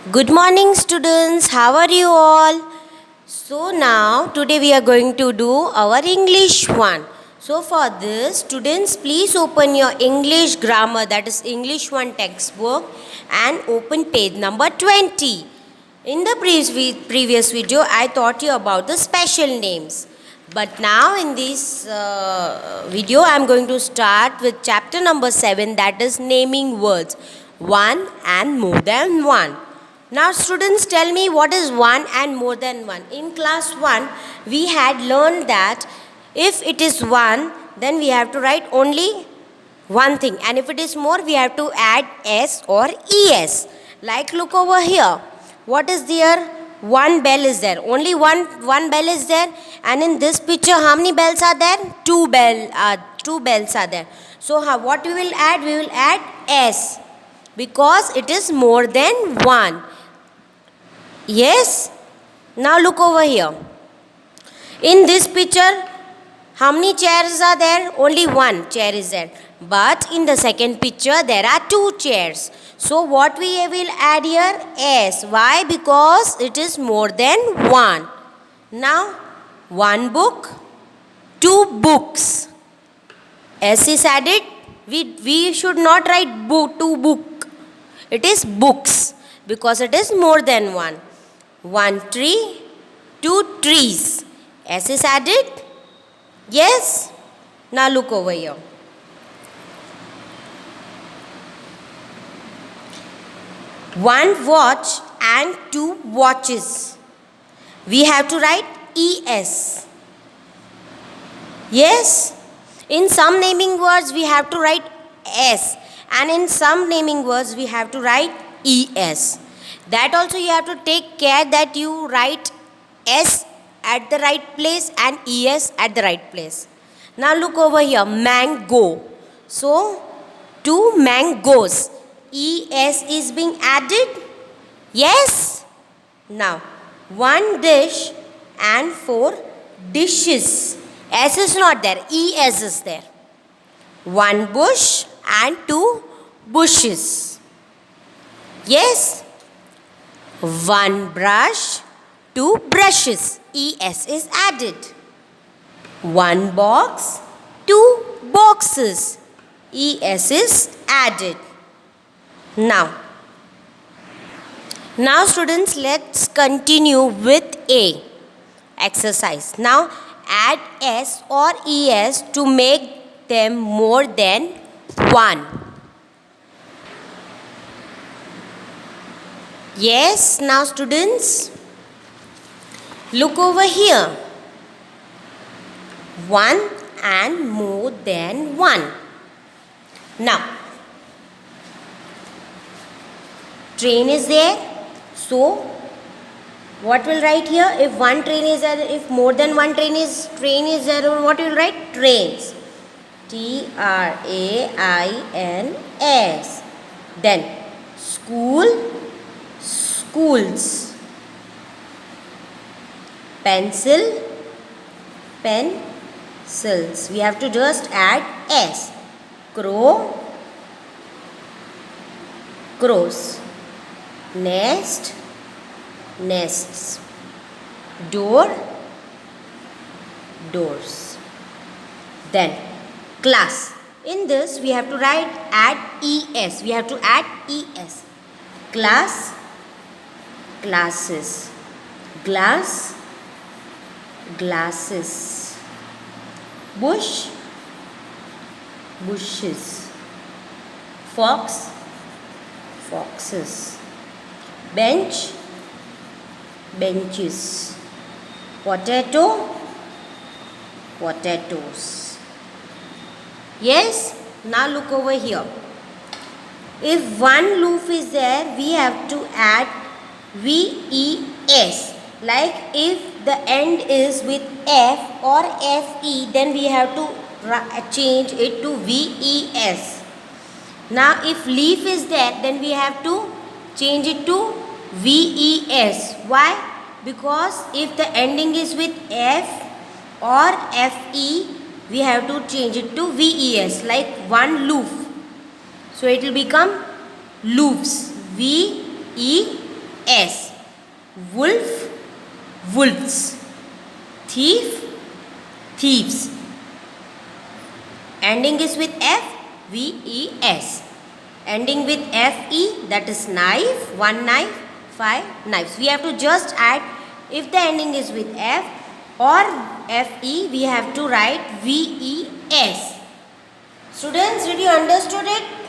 Good morning, students. How are you all? So, now today we are going to do our English one. So, for this, students, please open your English grammar, that is English 1 textbook, and open page number 20. In the previous video, I taught you about the special names. But now, in this video, I am going to start with chapter number 7, that is naming words. One and more than one. Now students, tell me what is one and more than one. In class 1 we had learned that if it is one, then we have to write only one thing, and if it is more we have to add s or es. Like look over here, what is there? One bell is there, only one bell is there. And in this picture how many bells are there? Two bells are there. So what we will add? We will add s, because it is more than one. Yes? Now look over here. In this picture, how many chairs are there? Only one chair is there. But in the second picture, there are two chairs. So what we will add here? S. Why? Because it is more than one. Now, one book, two books. S is added. We should not write two book. It is books, because it is more than one. One tree, two trees. S is added? Yes? Now look over here. One watch and two watches. We have to write ES. Yes? In some naming words we have to write S, and in some naming words we have to write ES. That also you have to take care that you write S at the right place and ES at the right place. Now look over here, mango. So, two mangoes. ES is being added. Yes? Now, one dish and four dishes. S is not there, ES is there. One bush and two bushes. Yes? One brush, two brushes. ES is added. One box, two boxes. ES is added. Now students, let's continue with A exercise. Now add S or ES to make them more than one. Yes, now students, look over here. One and more than one. Now, train is there. So, what will write here? If one train is there, if more than one train is there, what will write? Trains. TRAINS. Then, school. Schools. Pencil, pencils. We have to just add S. Crow, crows. Nest, nests. Door, doors. Then class. In this we have to add ES. We have to add ES. Class, classes. Glass, glasses. Bush, bushes. Fox, foxes. Bench, benches. Potato, potatoes. Yes? Now look over here. If one loaf is there, we have to add VES. Like if the end is with F or FE, then we have to change it to VES. Now if leaf is there, then we have to change it to VES. Why? Because if the ending is with F or FE, we have to change it to VES, like one loof. So it will become loofs. VES. S. Wolf, wolves. Thief, thieves. Ending is with F, V-E-S. Ending with F-E, that is knife, 1 knife, 5 knives. We have to just add, if the ending is with F or F-E, we have to write V-E-S. Students, did you understood it?